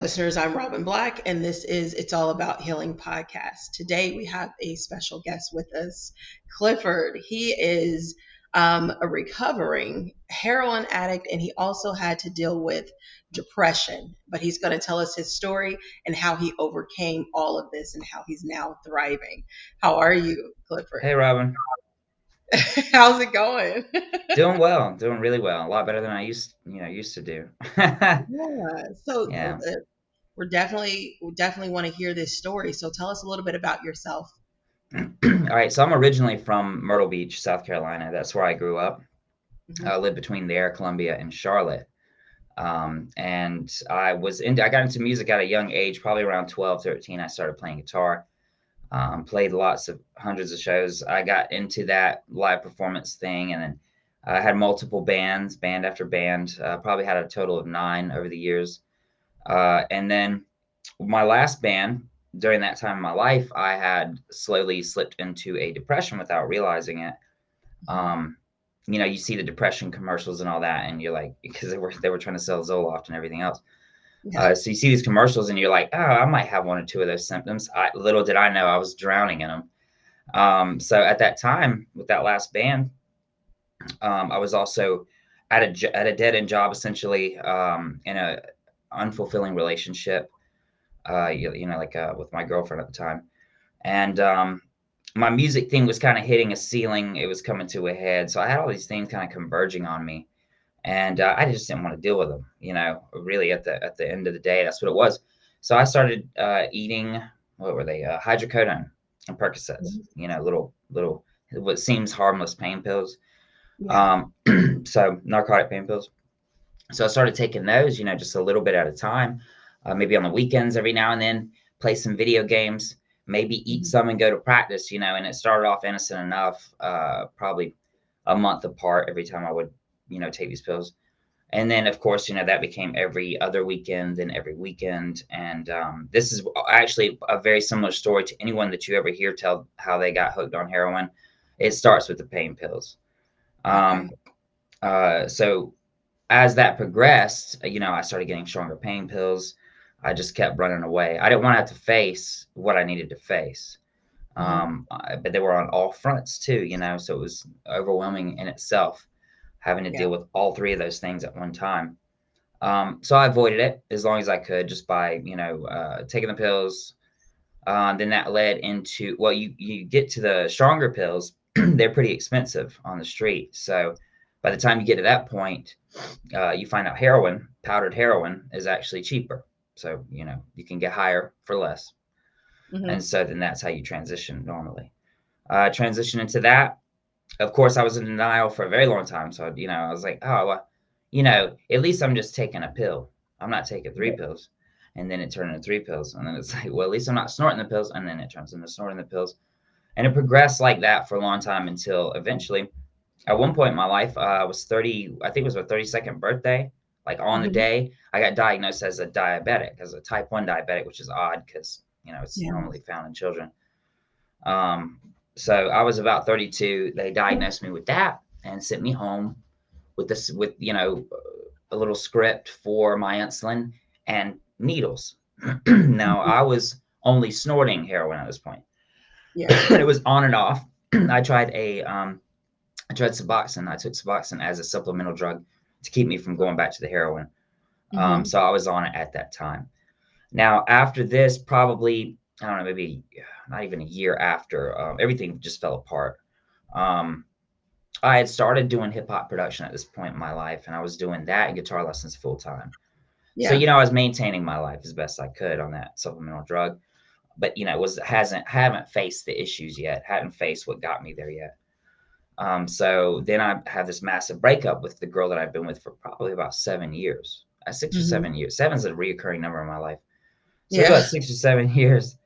Listeners, I'm Robin Black, and this is It's All About Healing podcast. Today we have a special guest with us, Clifford. He is a recovering heroin addict, and he also had to deal with depression. But he's going to tell us his story and how he overcame all of this and how he's now thriving. How are you, Clifford? Hey Robin, How's it going? doing well, doing really well, a lot better than I used to do. Yeah. So Yeah. we definitely want to hear this story. So tell us a little bit about yourself. All right, so I'm originally from Myrtle Beach, South Carolina. That's where I grew up. Mhm. I lived between there, Columbia, and Charlotte. And I got into music at a young age, probably around 12, 13. I started playing guitar. Played hundreds of shows. I got into that live performance thing, and then I had multiple bands, band after band. Probably had a total of 9 over the years. And then my last band, during that time in my life, I had slowly slipped into a depression without realizing it. Mhm. Um, you see the depression commercials and all that, and you're like, because they were trying to sell Zoloft and everything else. Yeah. So you see these commercials, and you're like, oh, I might have one or two of those symptoms. Little did I know I was drowning in them. So at that time, with that last band, I was also at a dead end job, essentially, in a unfulfilling relationship. Like with my girlfriend at the time, and my music thing was kind of hitting a ceiling. It was coming to a head, so I had all these things kind of converging on me, and I just didn't want to deal with them. Really at the end of the day, that's what it was. So I started eating, what were they? Hydrocodone and Percocets. Mhm. Little what seems harmless pain pills. Yeah. Um, so narcotic pain pills. So I started taking those, just a little bit at a time, maybe on the weekends every now and then, play some video games, maybe eat Mhm. some and go to practice, and it started off innocent enough, probably a month apart every time I would, take these pills. And then, of course, that became every other weekend, then every weekend. And this is actually a very similar story to anyone that you ever hear tell how they got hooked on heroin. It starts with the pain pills. Okay. Um, so as that progressed, I started getting stronger pain pills. I just kept running away. I didn't want to have to face what I needed to face. Mhm. But they were on all fronts too, so it was overwhelming in itself having to Yeah. deal with all three of those things at one time. So I avoided it as long as I could just by, taking the pills. Then that led into, well, you get to the stronger pills, they're pretty expensive on the street. So by the time you get to that point, you find out powdered heroin, is actually cheaper. So, you can get higher for less. And Mhm. so then that's how you transition normally. Transition into that. Of course, I was in denial for a very long time. So, I was like, oh, well, at least I'm just taking a pill. I'm not taking three Yeah. pills. And then it turned into three pills. And then it's like, well, at least I'm not snorting the pills. And then it turns into snorting the pills. And it progressed like that for a long time until eventually, at one point in my life, I was 30, I think it was my 32nd birthday. Like on the Mhm. day, I got diagnosed as a diabetic, as a type 1 diabetic, which is odd because, it's Yeah. normally found in children. Um, so I was about 32. They diagnosed me with that and sent me home with a little script for my insulin and needles. Now Mhm. I was only snorting heroin at this point. Yeah. It was on and off. I tried Suboxone. I took Suboxone as a supplemental drug to keep me from going back to the heroin. Mhm. So I was on it at that time. Now, after this, probably, I don't know, maybe not even a year after, everything just fell apart. Um, I had started doing hip hop production at this point in my life, and I was doing that and guitar lessons full time. So, Yeah. I was maintaining my life as best I could on that supplemental drug, but was hasn't haven't faced the issues yet, hadn't faced what got me there yet. So then I have this massive breakup with the girl that I've been with for probably about 7 years, 6 or 7 Mhm. years. Seven's a reoccurring number in my life. So Yeah. about 6 or 7 years.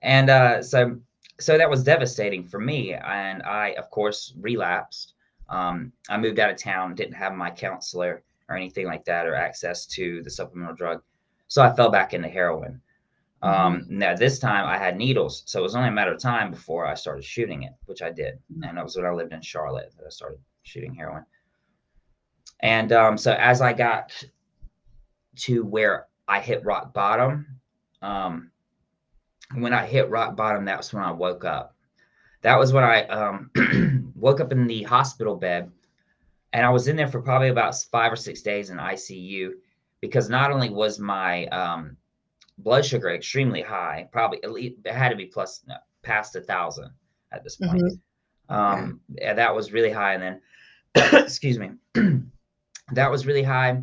And so that was devastating for me. And I, of course, relapsed. I moved out of town, didn't have my counselor or anything like that or access to the supplemental drug. So I fell back into heroin. Mhm. Now this time I had needles, so it was only a matter of time before I started shooting it, which I did, and that was when I lived in Charlotte that I started shooting heroin. And so as I got to where I hit rock bottom. Um, when I hit rock bottom, that's when I woke up. That was when I woke up in the hospital bed, and I was in there for probably about 5 or 6 days in ICU because not only was my blood sugar extremely high, probably at least it had to be plus no, past 1,000 at this point. Hmm. Yeah. Yeah, that was really high, and then excuse me, that was really high.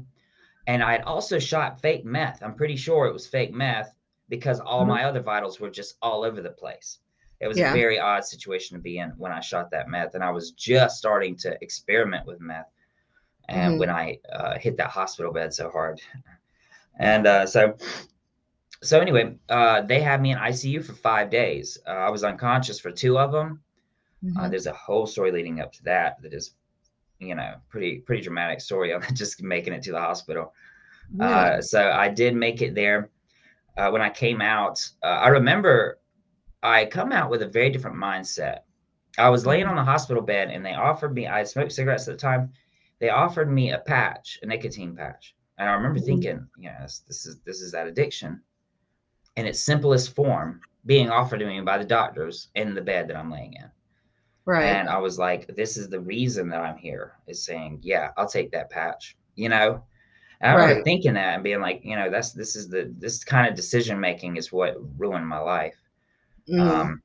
And I had also shot fake meth. I'm pretty sure it was fake meth because all Mhm. my other vitals were just all over the place. It was a Yeah. very odd situation to be in when I shot that meth, and I was just starting to experiment with meth. And when Hmm. I hit that hospital bed so hard, and so anyway, they had me in ICU for 5 days. I was unconscious for 2 of them. Hmm. There's a whole story leading up to that that is, pretty dramatic story on just making it to the hospital. Yeah. So I did make it there. When I came out, I remember I come out with a very different mindset. I was laying Hmm. on the hospital bed and they offered me, I smoked cigarettes at the time. They offered me a patch, a nicotine patch. And I remember Hmm. thinking, yes, this is that addiction in its simplest form being offered to me by the doctors in the bed that I'm laying in. Right. And I was like, this is the reason that I'm here, is saying, yeah, I'll take that patch, you know? And I remember Right. thinking that and being like, this kind of decision making is what ruined my life. Mm. Um,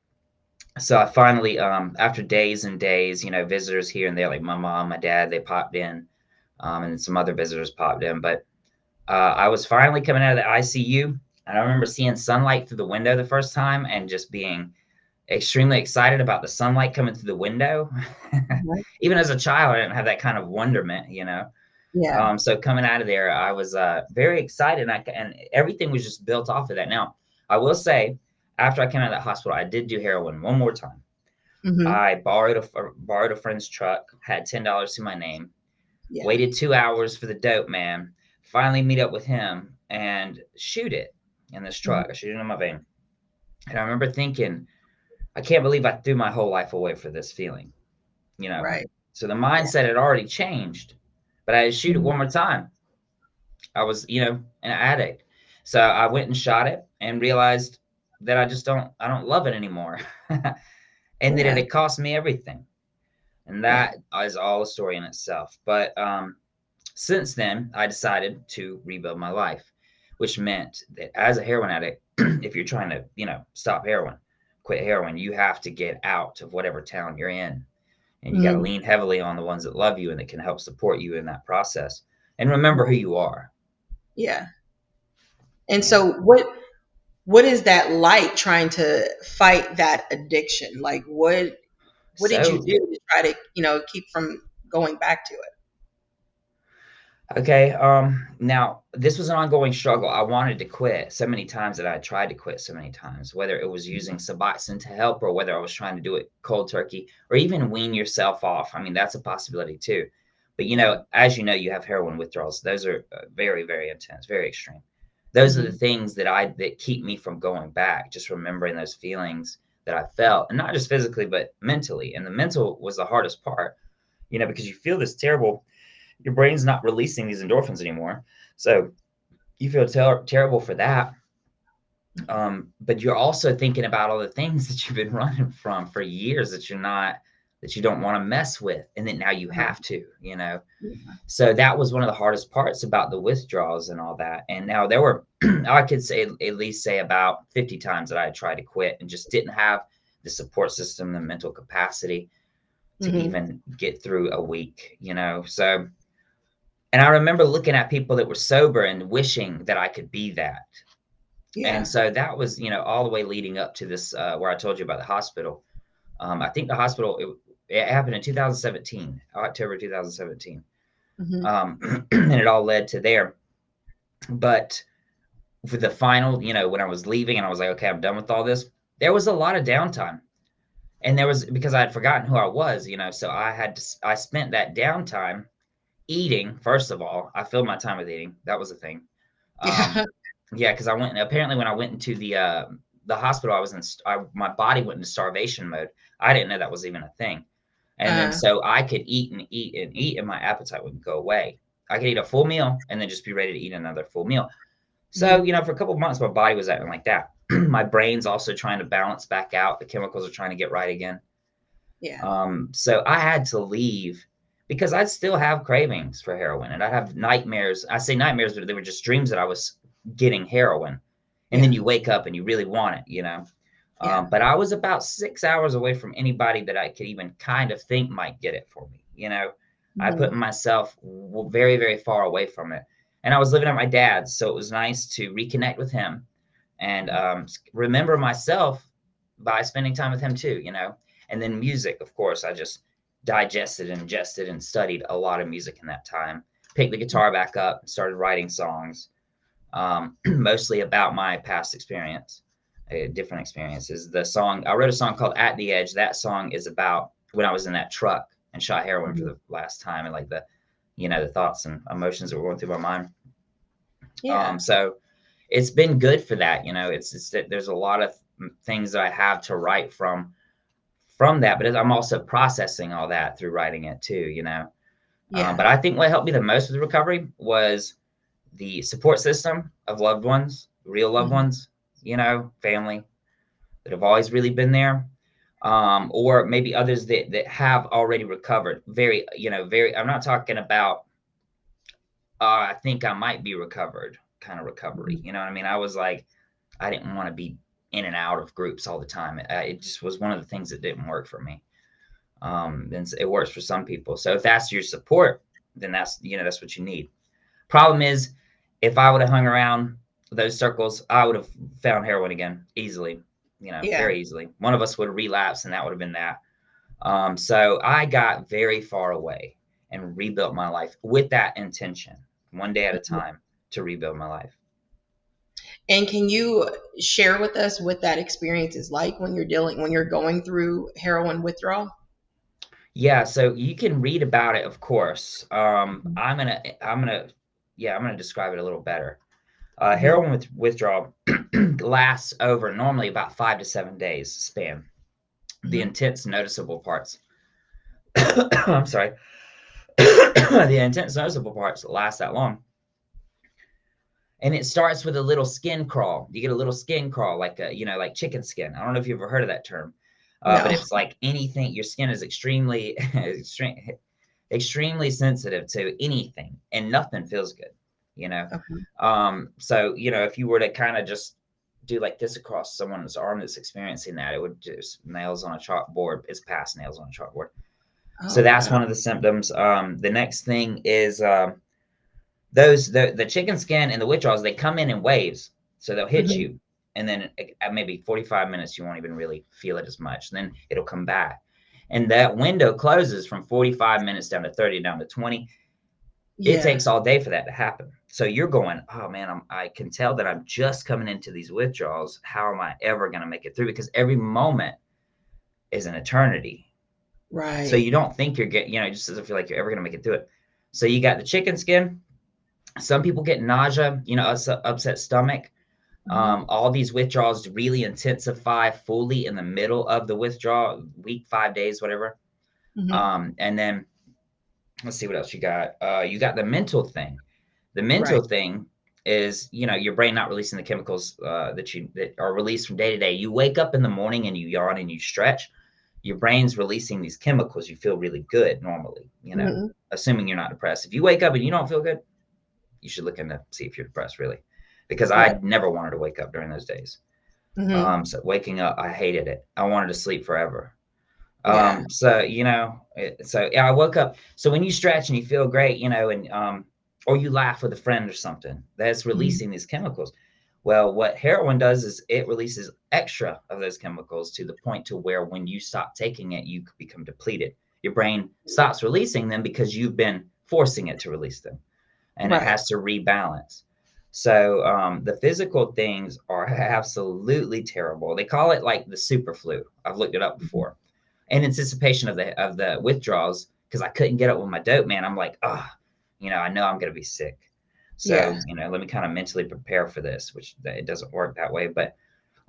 so I finally, after days and days, visitors here and there, like my mom, my dad, they popped in, and some other visitors popped in. But I was finally coming out of the ICU, and I remember seeing sunlight through the window the first time and just being extremely excited about the sunlight coming through the window. Right. Even as a child, I didn't have that kind of wonderment. Yeah. So coming out of there, I was very excited, and everything was just built off of that. Now, I will say, after I came out of that hospital, I did do heroin one more time. Hmm. I borrowed a friend's truck, had $10 to my name, Yeah. waited 2 hours for the dope man, finally meet up with him and shoot it in this Hmm. truck. I shoot it in my vein, and I remember thinking, I can't believe I threw my whole life away for this feeling. You know, Right. so the Yeah. mindset had already changed, but I had to shoot it Mhm. one more time. I was, an addict. So I went and shot it and realized that I don't love it anymore. And that it Yeah. had cost me everything. And Yeah. that is all a story in itself. But since then, I decided to rebuild my life, which meant that as a heroin addict, if you're trying to, stop heroin, quit heroin, you have to get out of whatever town you're in. And you got to Hmm. lean heavily on the ones that love you and that can help support you in that process. And remember who you are. Yeah. And Yeah. so what is that like trying to fight that addiction? Like what did you So, do to try to, keep from going back to it? okay, now this was an ongoing struggle. I wanted to quit so many times that I tried to quit so many times, whether it was using Suboxone to help or whether I was trying to do it cold turkey or even wean yourself off. I mean, that's a possibility too. But Yeah. as you know, you have heroin withdrawals. Those are very, very intense, very extreme. Those are the Hmm. things that keep me from going back, just remembering those feelings that I felt, and not just physically, but mentally. And the mental was the hardest part, because you feel this terrible, your brain's not releasing these endorphins anymore. So you feel terrible for that. But you're also thinking about all the things that you've been running from for years that you don't want to mess with. And then now you Right. have to. Yeah. So that was one of the hardest parts about the withdrawals and all that. And now there were, I could say at least say about 50 times that I tried to quit and just didn't have the support system, the mental capacity to Hmm. even get through a week. So, and I remember looking at people that were sober and wishing that I could be that. And Yeah. so that was, all the way leading up to this, where I told you about the hospital. I think the hospital, it happened in 2017, October 2017. Hmm. And it all led to there. But for the final, when I was leaving and I was like, okay, I'm done with all this, there was a lot of downtime. And there was, because I had forgotten who I was. So I spent that downtime eating. First of all, I filled my time with eating. That was a thing. Yeah. Yeah, because I went, apparently when I went into the hospital, my body went into starvation mode. I didn't know that was even a thing. And then Uh, so I could eat and eat and eat, and my appetite wouldn't go away. I could eat a full meal and then just be ready to eat another full meal. So, for a couple of months, my body was acting like that. My brain's also trying to balance back out. The chemicals are trying to get right again. Yeah. So I had to leave because I'd still have cravings for heroin and I'd have nightmares. I say nightmares, but they were just dreams that I was getting heroin. And then Yeah. you wake up and you really want it. Yeah. But I was about 6 hours away from anybody that I could even kind of think might get it for me. I put Mhm. myself very, very far away from it. And I was living at my dad's, so it was nice to reconnect with him and remember myself by spending time with him too. And then music, of course, I just digested and ingested and studied a lot of music in that time. Picked the guitar back up and started writing songs, mostly about my past experience, different experiences. I wrote a song called At the Edge. That song is about when I was in that truck and shot heroin for Mhm. the last time and like the thoughts and emotions that were going through my mind. Yeah. So it's been good for that. It's that there's a lot of things that I have to write from that, but I'm also processing all that through writing it too. Yeah. But I think what helped me the most with the recovery was the support system of loved ones, real loved Mhm. ones, family that have always really been there. Or maybe others that have already recovered. Very, I'm not talking about, I think I might be recovered kind of recovery. Mhm. You know what I mean? I was like, I didn't want to be in and out of groups all the time. It just was one of the things that didn't work for me. And it works for some people. So if that's your support, then that's what you need. Problem is, if I would have hung around those circles, I would have found heroin again easily, Yeah. very easily. One of us would have relapsed, and that would have been that. So I got very far away and rebuilt my life with that intention, one day at a time, to rebuild my life. And can you share with us what that experience is like when you're going through heroin withdrawal? Yeah, so you can read about it, of course. Mhm. I'm gonna describe it a little better. Mhm. Heroin withdrawal lasts over normally about 5 to 7 days span. The Mhm. intense noticeable parts. I'm sorry. The intense noticeable parts last that long. And it starts with a little skin crawl. You get a little skin crawl, like chicken skin. I don't know if you've ever heard of that term, but No. it's like anything. Your skin is extremely, extremely sensitive to anything, and nothing feels good. You know, Okay. so if you were to kind of just do like this across someone's arm that's experiencing that, it would just nails on a chalkboard. It's past nails on a chalkboard. So Oh that's wow. one of the symptoms. The next thing is the chicken skin and the withdrawals. They come in waves, so they'll hit Mhm. you, and then at maybe 45 minutes you won't even really feel it as much. And then it'll come back, and that window closes from 45 minutes down to 30 down to 20. It Yeah. takes all day for that to happen. So you're going, oh man, I can tell that I'm just coming into these withdrawals. How am I ever going to make it through? Because every moment is an eternity. So Right. you don't think you're it just doesn't feel like you're ever going to make it through it. So you got the chicken skin. Some people get nausea, upset stomach. Mhm. All these withdrawals really intensify fully in the middle of the withdrawal, week, 5 days, whatever. Mhm. And then let's see what else you got. You got the mental thing. The Right. mental thing is, your brain not releasing the chemicals that are released from day to day. You wake up in the morning and you yawn and you stretch. Your brain's releasing these chemicals. You feel really good normally, Mhm. assuming you're not depressed. If you wake up and you don't feel good, you should look into see if you're depressed really, because Right. I never wanted to wake up during those days. Mhm. So waking up, I hated it. I wanted to sleep forever. Yeah. So yeah, I woke up. So when you stretch and you feel great, and or you laugh with a friend or something, that's Mhm. releasing these chemicals. Well, what heroin does is it releases extra of those chemicals to the point to where when you stop taking it, you become depleted. Your brain stops releasing them because you've been forcing it to release them, and it Right. has to rebalance. So the physical things are absolutely terrible. They call it like the super flu. I've looked it up Mhm. before. In anticipation of the withdrawals, because I couldn't get up with my dope, man. I'm like, I know I'm gonna be sick. Yeah. So let me kind of mentally prepare for this, which it doesn't work that way. But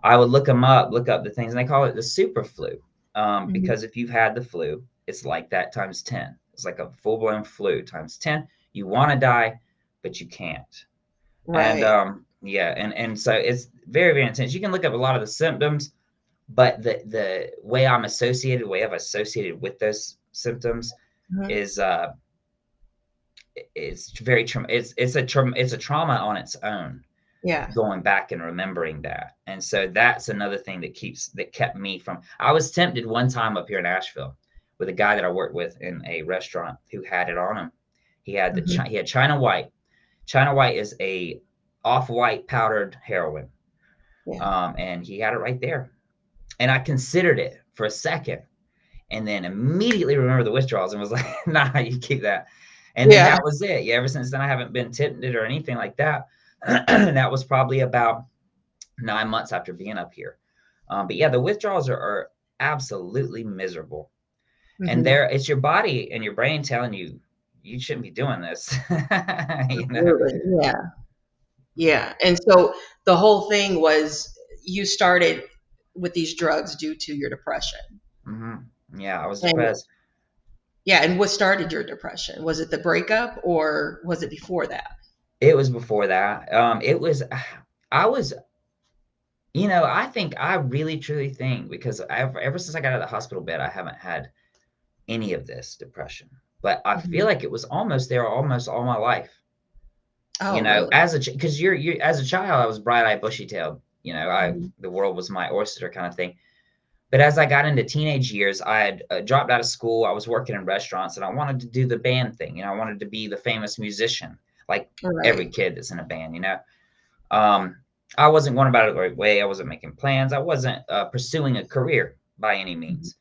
I would look up the things, and they call it the super flu. Mhm. Because if you've had the flu, it's like that times 10. It's like a full blown flu times 10. You want to die, but you can't. And Right. Yeah, and so it's very, very intense. You can look up a lot of the symptoms, but the way I'm associated, the way I've associated with those symptoms Mhm. is it's very it's a trauma on its own, Yeah. going back and remembering that. And so that's another thing that kept me from. I was tempted one time up here in Asheville with a guy that I worked with in a restaurant who had it on him. Mhm. He had China White. China White is a off-white powdered heroin. Yeah. And he had it right there. And I considered it for a second and then immediately remembered the withdrawals and was like, nah, you keep that. And then Yeah. that was it. Yeah, ever since then, I haven't been tempted or anything like that. That was probably about 9 months after being up here. But yeah, the withdrawals are absolutely miserable. And Mhm. it's your body and your brain telling you, you shouldn't be doing this. you know? Absolutely. Yeah. Yeah. And so the whole thing was you started with these drugs due to your depression. hmm Yeah, I was And depressed. yeah, and what started your depression? Was it the breakup or was it before that? It was before that. I was, I think I really truly think because ever since I got out of the hospital bed, I haven't had any of this depression. But I feel Mhm. like it was almost there almost all my life. Oh, really? Because you're as a child, I was bright-eyed, bushy-tailed. Mhm. The world was my oyster kind of thing. But as I got into teenage years, I had dropped out of school. I was working in restaurants, and I wanted to do the band thing. I wanted to be the famous musician, like All every right. kid that's in a band. Um, I wasn't going about it the right way. I wasn't making plans. I wasn't pursuing a career by any Mhm. means.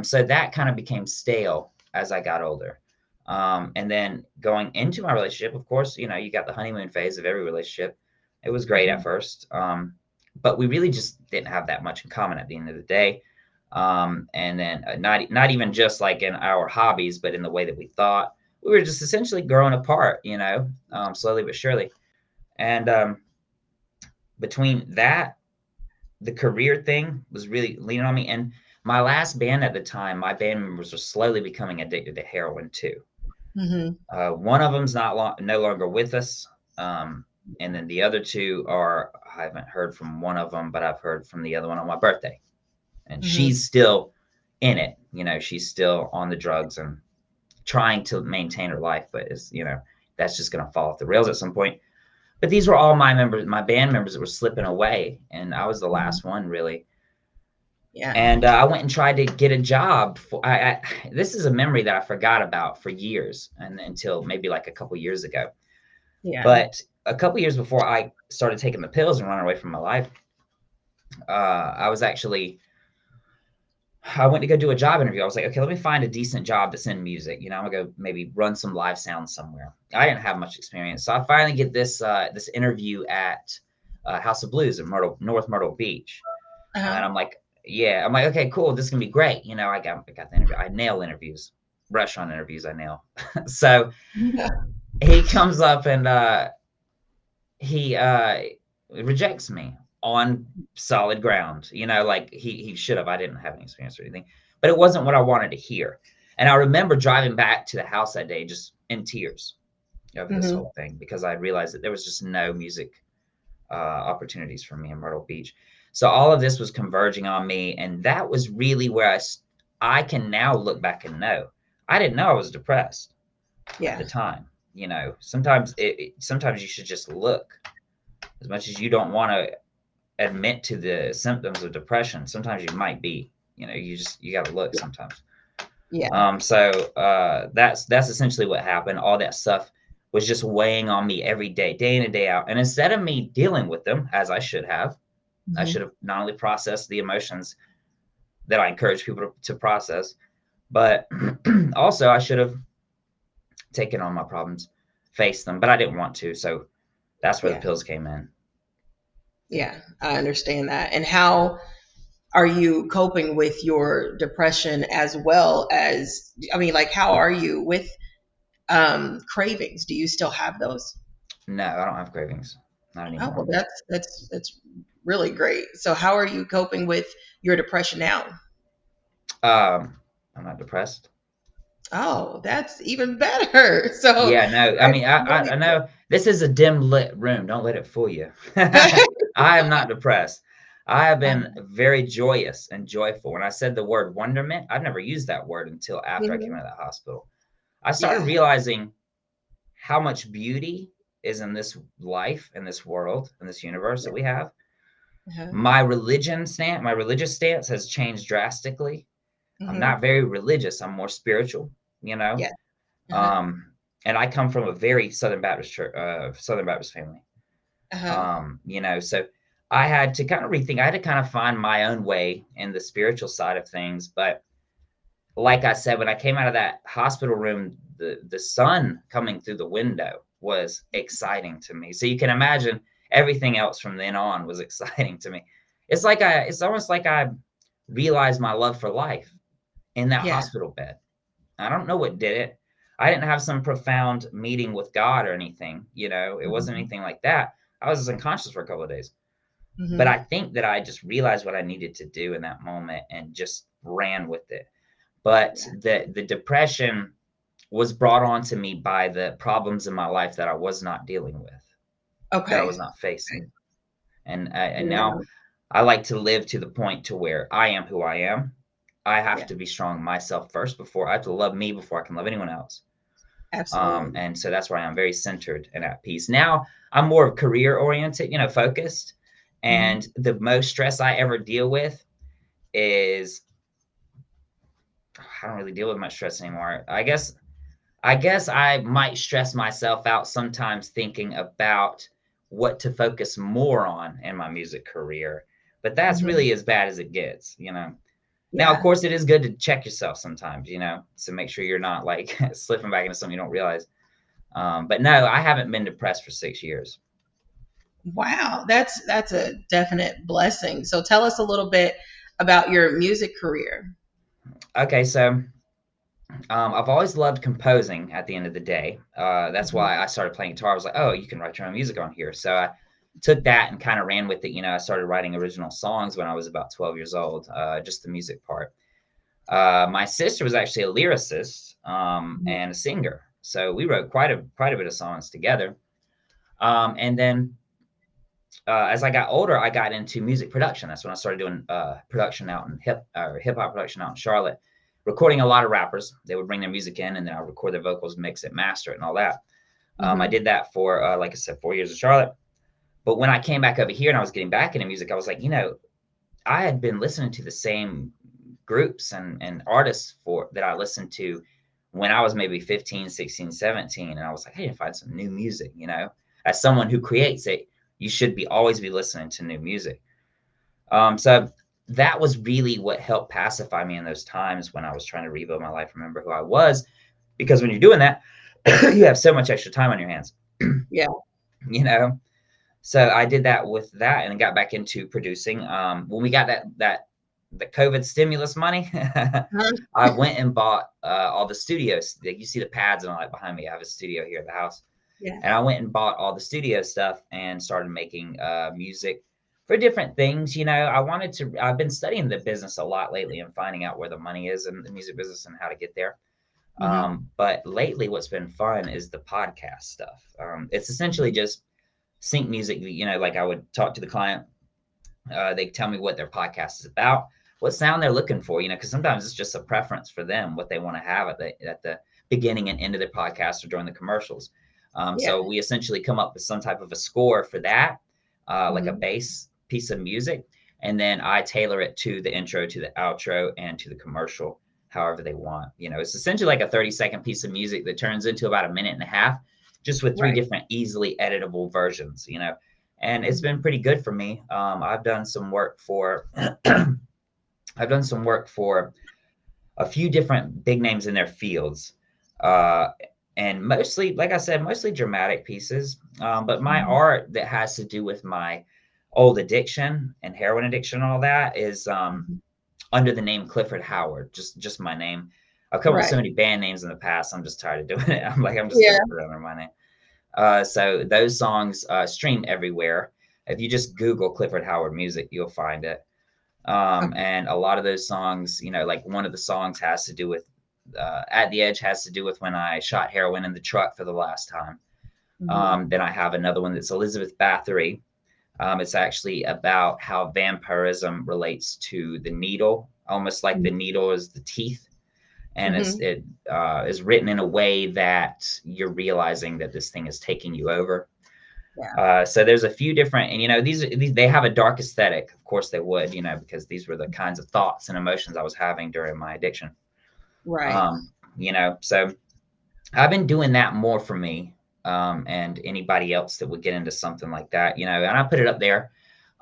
So that kind of became stale as I got older. And then going into my relationship, of course, you got the honeymoon phase of every relationship. It was great at Mhm. first, but we really just didn't have that much in common at the end of the day. And then not even just like in our hobbies, but in the way that we thought. We were just essentially growing apart, slowly but surely. And between that, the career thing was really leaning on me. And my last band at the time, my band members were slowly becoming addicted to heroin too. Mhm. One of them's no longer with us. And then the other two I haven't heard from one of them, but I've heard from the other one on my birthday. And Mhm. she's still in it. She's still on the drugs and trying to maintain her life, but that's just going to fall off the rails at some point. But these were all my band members that were slipping away. And I was the Mhm. last one really. Yeah. And I went and tried to get a job. This is a memory that I forgot about for years, and until maybe like a couple years ago. Yeah. But a couple years before I started taking the pills and running away from my life, I was actually I went to go do a job interview. I was like, okay, let me find a decent job that's in music. I'm gonna go maybe run some live sounds somewhere. I didn't have much experience, so I finally get this interview at House of Blues in North Myrtle Beach. Uh-huh. And I'm like, yeah, I'm like, okay, cool, this is gonna be great. I got the interview. I nail interviews, restaurant interviews. I nail. So Yeah. he comes up and he rejects me on solid ground. Like he should have. I didn't have any experience or anything, but it wasn't what I wanted to hear. And I remember driving back to the house that day just in tears over this Mhm. whole thing because I realized that there was just no music opportunities for me in Myrtle Beach. So all of this was converging on me, and that was really where I can now look back and know I didn't know I was depressed at the Yeah. time. Sometimes you should just look as much as you don't want to admit to the symptoms of depression. Sometimes you might be. You got to look sometimes. Yeah. That's essentially what happened. All that stuff was just weighing on me every day in and day out. And instead of me dealing with them as I Mhm. should have not only processed the emotions that I encourage people to process, but also I should have taken on my problems, faced them, but I didn't want to. So that's where the Yeah. pills came in. Yeah. I understand that. And how are you coping with your depression as well as, I mean, like, how are you with cravings? Do you still have those? No, I don't have cravings, not Oh, well, anymore. that's really great. So how are you coping with your depression now? Um, I'm not depressed. Oh, that's even better. So Yeah, no, I that's mean, I really know this is a dim lit room. Don't let it fool you. I am not depressed. I have uh, been very joyous and joyful. When I said the word wonderment, I've never used that word until after I came mhm. out of that hospital. I started Yeah. realizing how much beauty is in this life, in this world, in this universe Yeah. that we have. Uh-huh. My religious stance has changed drastically. I'm Hmm. not very religious. I'm more spiritual, you know. Yeah. Uh-huh. Um, and I come from a very Southern Baptist church, Southern Baptist family. Uh-huh. So I had to kind of rethink. I had to kind of find my own way in the spiritual side of things. But like I said, when I came out of that hospital room, the sun coming through the window was exciting to me. So you can imagine everything else from then on was exciting to me. It's almost like I realized my love for life in that Yeah. hospital bed. I don't know what did it. I didn't have some profound meeting with God or anything, it wasn't Hmm. anything like that. I was unconscious for a couple of days. But Hmm. I think that I just realized what I needed to do in that moment and just ran with it. But Yeah. the depression was brought on to me by the problems in my life that I was not dealing with, that I Okay. was not facing. And now Yeah. I like to live to the point to where I am who I am. I have Yeah. to be strong myself first before I have to love me before I can love anyone else. Absolutely. And so that's why I'm very centered and at peace. Now I'm more career oriented, focused. Hmm. And the most stress I ever deal with is I don't really deal with much stress anymore. I guess I might stress myself out sometimes thinking about what to focus more on in my music career. But that's Hmm. really as bad as it gets. Now, of Yeah. course, it is good to check yourself sometimes, to make sure you're not like slipping back into something you don't realize. But no, I haven't been depressed for 6 years. Wow. That's a definite blessing. So tell us a little bit about your music career. Okay, so I've always loved composing at the end of the day. That's Hmm. why I started playing guitar. I was like, oh, you can write your own music on here. So I took that and kind of ran with it. I started writing original songs when I was about 12 years old, just the music part. My sister was actually a lyricist and a singer. So we wrote quite a bit of songs together. And then as I got older, I got into music production. That's when I started doing production out in hip hop production out in Charlotte, recording a lot of rappers. They would bring their music in, and then I would record their vocals, mix it, master it, and all that. I Hmm. did that for, like I said, 4 years in Charlotte. But when I came back over here and I was getting back into music, I was like, I had been listening to the same groups and artists for that I listened to when I was maybe 15, 16, 17. And I was like, I need to find some new music. As someone who creates it, you should be always be listening to new music. So that was really what helped pacify me in those times when I was trying to rebuild my life, remember who I was. Because when you're doing that, you have so much extra time on your hands, Yeah. you know? So I did that with that and then got back into producing. When we got the COVID stimulus money, Uh-huh. I went and bought all the studios. Like you see the pads and all that behind me. I have a studio here at the house, Yeah. and I went and bought all the studio stuff and started making music for different things. I wanted to. I've been studying the business a lot lately and finding out where the money is in the music business and how to get there. Hmm. But lately, what's been fun is the podcast stuff. It's essentially just sync music. Like I would talk to the client. They tell me what their podcast is about, what sound they're looking for. Because sometimes it's just a preference for them, what they want to have at the beginning and end of their podcast or during the commercials. Yeah. So we essentially come up with some type of a score for that, like a Hmm. bass piece of music, and then I tailor it to the intro, to the outro, and to the commercial, however they want. It's essentially like a 30-second piece of music that turns into about a minute and a half, just with three Right. different easily editable versions. And it's Hmm. been pretty good for me. I've done some work for I've done some work for a few different big names in their fields, uh, and mostly, like I said, mostly dramatic pieces. But my Hmm. art that has to do with my old addiction and heroin addiction, and all that is Hmm. under the name Clifford Howard, just my name. I've come up with so Right. many band names in the past. I'm just tired of doing it. I'm just Yeah. gonna put it under my name. So those songs stream everywhere. If you just Google Clifford Howard music, you'll find it. Okay. And a lot of those songs, like one of the songs has to do with At the Edge has to do with when I shot heroin in the truck for the last time. Hmm. Then I have another one that's Elizabeth Bathory. It's actually about how vampirism relates to the needle, almost like the needle is the teeth, and Hmm. it is written in a way that you're realizing that this thing is taking you over. Yeah. So there's a few different, and these they have a dark aesthetic. Of course they would, because these were the kinds of thoughts and emotions I was having during my addiction. Right. Um, so I've been doing that more for me, and anybody else that would get into something like that, and I put it up there.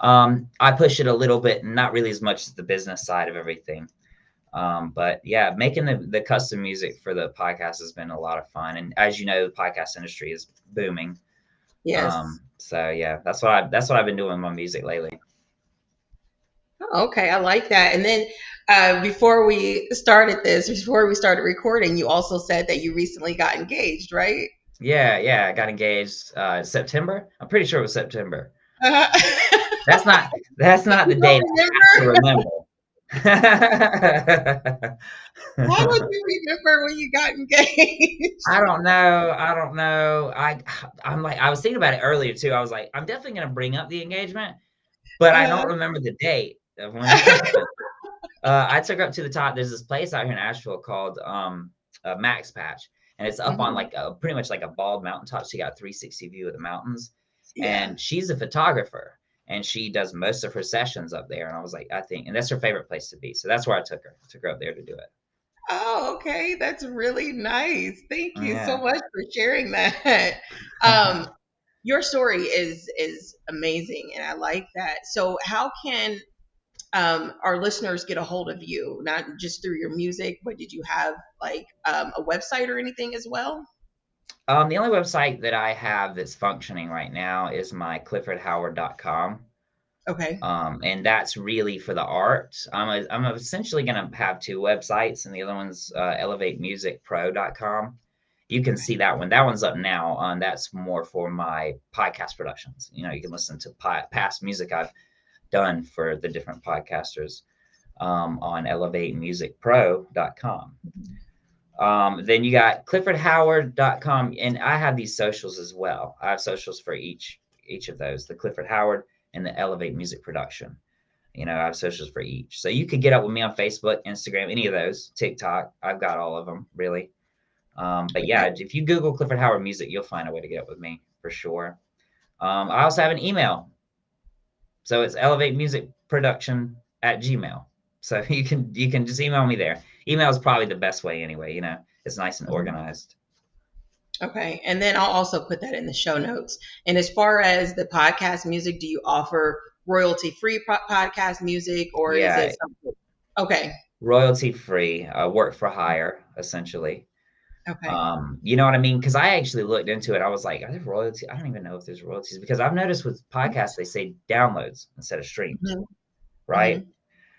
I push it a little bit, not really as much as the business side of everything. But yeah, making the custom music for the podcast has been a lot of fun. And as you know, the podcast industry is booming. Yes. So yeah, that's what I've been doing with my music lately. Oh, okay, I like that. And then before we started recording, you also said that you recently got engaged, right? Yeah, yeah, I got engaged September. I'm pretty sure it was September. Uh, That's not the you don't date I have to remember? remember. Why would you remember when you got engaged? I don't know. I don't know. I'm like I was thinking about it earlier too. I was like, I'm definitely gonna bring up the engagement, but I don't Uh, remember the date of when it happened. I took her up to the top. There's this place out here in Asheville called Max Patch, and it's up on mhm. like pretty much like a bald mountaintop. She got a 360 view of the mountains, Yeah. and she's a photographer, and she does most of her sessions up there. And I was like, I think, and that's her favorite place to be. So that's where I took her. I took her up there to do it. Oh, okay. That's really nice. Thank you so Yeah. much for sharing that. Um, your story is amazing, and I like that. So, how can our listeners get a hold of you? Not just through your music, but did you have like a website or anything as well? The only website that I have that's functioning right now is my cliffordhoward.com. Okay. And that's really for the art. I'm essentially going to have two websites, and the other one's elevatemusicpro.com. You can see that one. That one's up now. That's more for my podcast productions. You can listen to past music I've done for the different podcasters on elevatemusicpro.com. Then you got cliffordhoward.com, and I have these socials as well. I have socials for each of those, the Clifford Howard and the Elevate Music Production. I have socials for each. So you could get up with me on Facebook, Instagram, any of those, TikTok. I've got all of them, really. But Okay. yeah, if you Google Clifford Howard Music, you'll find a way to get up with me for sure. I also have an email. So it's elevatemusicproduction@gmail. So you can just email me there. Email is probably the best way anyway. It's nice and Mhm. organized. Okay. And then I'll also put that in the show notes. And as far as the podcast music, do you offer royalty free podcast music or is Yeah, it something? Okay. royalty free, work for hire, essentially. Okay. You know what I mean? Because I actually looked into it. I was like, are there royalties? I don't even know if there's royalties because I've noticed with podcasts they say downloads instead of streams, Hmm. right? Hmm.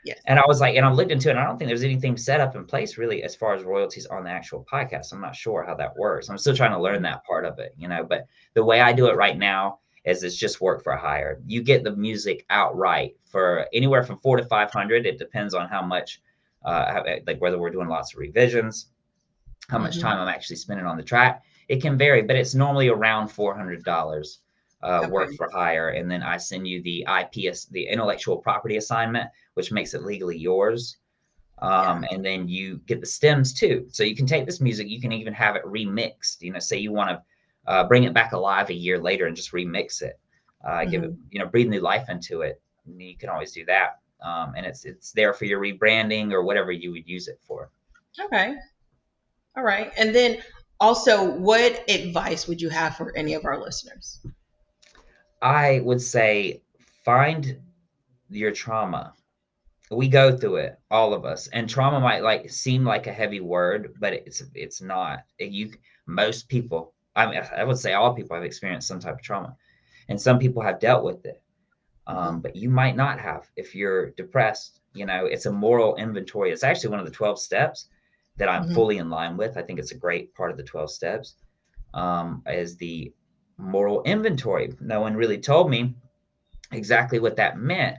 Yes. And I was like, and I looked into it, and I don't think there's anything set up in place really as far as royalties on the actual podcast. I'm not sure how that works. I'm still trying to learn that part of it. But the way I do it right now is it's just work for hire. You get the music outright for anywhere from 400 to 500. It depends on how much, like whether we're doing lots of revisions, how much Hmm. time I'm actually spending on the track. It can vary, but it's normally around $400 work Okay. for hire. And then I send you the IPS, the intellectual property assignment, which makes it legally yours. Yeah. And then you get the stems too. So you can take this music, you can even have it remixed. Say you want to bring it back alive a year later and just remix it, give it, Hmm. breathe new life into it. You can always do that. And it's there for your rebranding or whatever you would use it for. Okay. All right. And then also, what advice would you have for any of our listeners? I would say find your trauma. We go through it, all of us, and trauma might like seem like a heavy word, but it's not. Most people, I mean, I would say all people have experienced some type of trauma, and some people have dealt with it. Hmm. But you might not have if you're depressed. It's a moral inventory. It's actually one of the 12 steps that I'm Hmm. fully in line with. I think it's a great part of the 12 steps. Is the moral inventory. No one really told me exactly what that meant.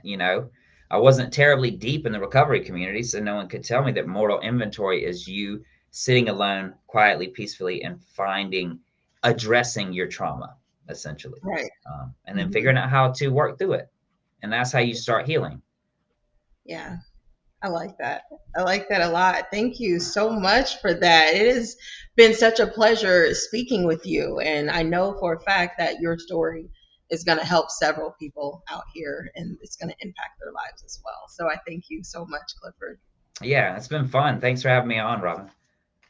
I wasn't terribly deep in the recovery community, so no one could tell me that moral inventory is you sitting alone, quietly, peacefully, and addressing your trauma, essentially, Right. and then Hmm. figuring out how to work through it. And that's how you start healing. Yeah. I like that. I like that a lot. Thank you so much for that. It has been such a pleasure speaking with you. And I know for a fact that your story is going to help several people out here and it's going to impact their lives as well. So I thank you so much, Clifford. Yeah, it's been fun. Thanks for having me on, Robin.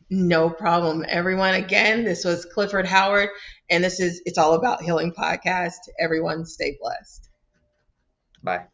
No problem. Everyone, again, this was Clifford Howard, and this is It's All About Healing podcast. Everyone stay blessed. Bye.